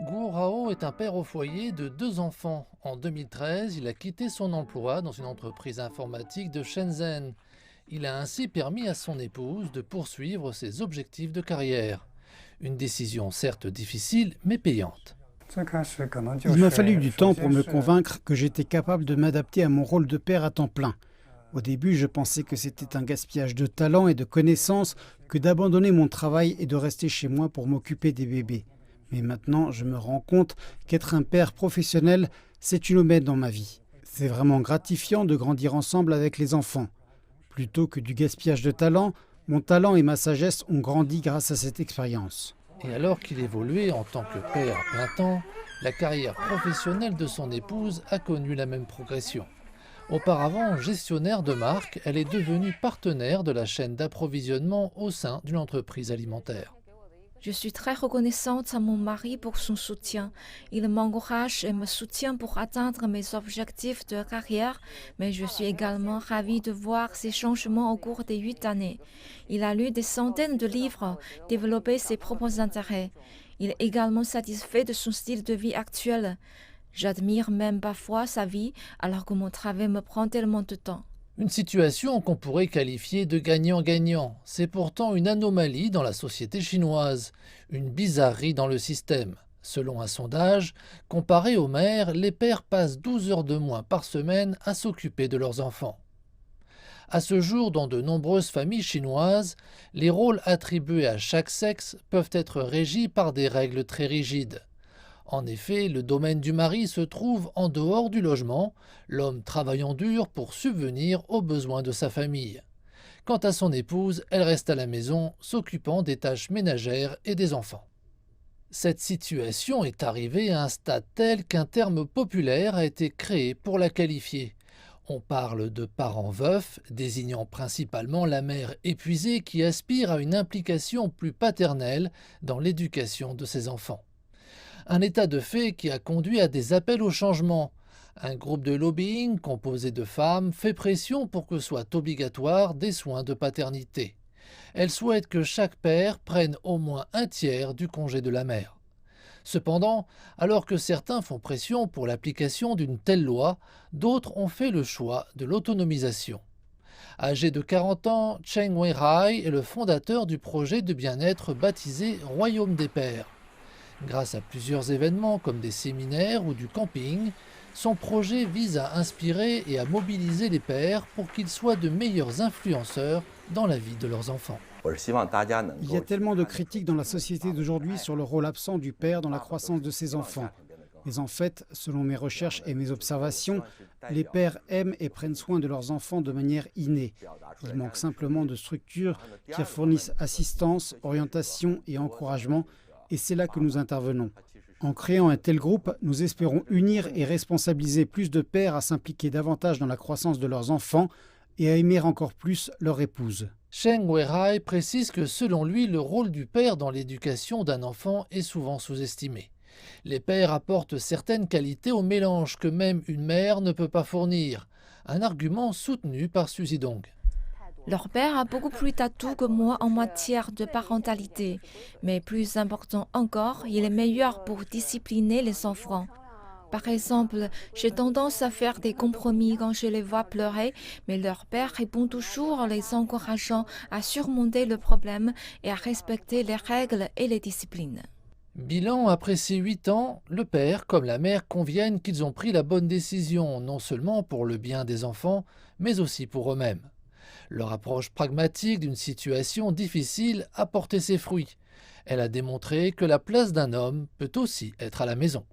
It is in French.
Guo Rao est un père au foyer de deux enfants. En 2013, il a quitté son emploi dans une entreprise informatique de Shenzhen. Il a ainsi permis à son épouse de poursuivre ses objectifs de carrière. Une décision certes difficile, mais payante. Il m'a fallu du temps pour me convaincre que j'étais capable de m'adapter à mon rôle de père à temps plein. Au début, je pensais que c'était un gaspillage de talent et de connaissances que d'abandonner mon travail et de rester chez moi pour m'occuper des bébés. Mais maintenant, je me rends compte qu'être un père professionnel, c'est une aubaine dans ma vie. C'est vraiment gratifiant de grandir ensemble avec les enfants. Plutôt que du gaspillage de talent, mon talent et ma sagesse ont grandi grâce à cette expérience. Et alors qu'il évoluait en tant que père à plein temps, la carrière professionnelle de son épouse a connu la même progression. Auparavant gestionnaire de marque, elle est devenue partenaire de la chaîne d'approvisionnement au sein d'une entreprise alimentaire. Je suis très reconnaissante à mon mari pour son soutien. Il m'encourage et me soutient pour atteindre mes objectifs de carrière, mais je suis également ravie de voir ces changements au cours des 8 années. Il a lu des centaines de livres, développé ses propres intérêts. Il est également satisfait de son style de vie actuel. J'admire même parfois sa vie alors que mon travail me prend tellement de temps. Une situation qu'on pourrait qualifier de gagnant-gagnant. C'est pourtant une anomalie dans la société chinoise, une bizarrerie dans le système. Selon un sondage, comparé aux mères, les pères passent 12 heures de moins par semaine à s'occuper de leurs enfants. À ce jour, dans de nombreuses familles chinoises, les rôles attribués à chaque sexe peuvent être régis par des règles très rigides. En effet, le domaine du mari se trouve en dehors du logement, l'homme travaillant dur pour subvenir aux besoins de sa famille. Quant à son épouse, elle reste à la maison, s'occupant des tâches ménagères et des enfants. Cette situation est arrivée à un stade tel qu'un terme populaire a été créé pour la qualifier. On parle de parents veufs, désignant principalement la mère épuisée qui aspire à une implication plus paternelle dans l'éducation de ses enfants. Un état de fait qui a conduit à des appels au changement. Un groupe de lobbying composé de femmes fait pression pour que soient obligatoires des soins de paternité. Elle souhaite que chaque père prenne au moins un tiers du congé de la mère. Cependant, alors que certains font pression pour l'application d'une telle loi, d'autres ont fait le choix de l'autonomisation. Âgé de 40 ans, Cheng Weihai est le fondateur du projet de bien-être baptisé Royaume des Pères. Grâce à plusieurs événements comme des séminaires ou du camping, son projet vise à inspirer et à mobiliser les pères pour qu'ils soient de meilleurs influenceurs dans la vie de leurs enfants. Il y a tellement de critiques dans la société d'aujourd'hui sur le rôle absent du père dans la croissance de ses enfants. Mais en fait, selon mes recherches et mes observations, les pères aiment et prennent soin de leurs enfants de manière innée. Il manque simplement de structures qui fournissent assistance, orientation et encouragement, et c'est là que nous intervenons. En créant un tel groupe, nous espérons unir et responsabiliser plus de pères à s'impliquer davantage dans la croissance de leurs enfants et à aimer encore plus leur épouse. Cheng Weihai précise que selon lui, le rôle du père dans l'éducation d'un enfant est souvent sous-estimé. Les pères apportent certaines qualités au mélange que même une mère ne peut pas fournir, un argument soutenu par Suzy Dong. Leur père a beaucoup plus d'atouts que moi en matière de parentalité, mais plus important encore, il est meilleur pour discipliner les enfants. Par exemple, j'ai tendance à faire des compromis quand je les vois pleurer, mais leur père répond toujours en les encourageant à surmonter le problème et à respecter les règles et les disciplines. Bilan, après ces 8 ans, le père comme la mère conviennent qu'ils ont pris la bonne décision, non seulement pour le bien des enfants, mais aussi pour eux-mêmes. Leur approche pragmatique d'une situation difficile a porté ses fruits. Elle a démontré que la place d'un homme peut aussi être à la maison.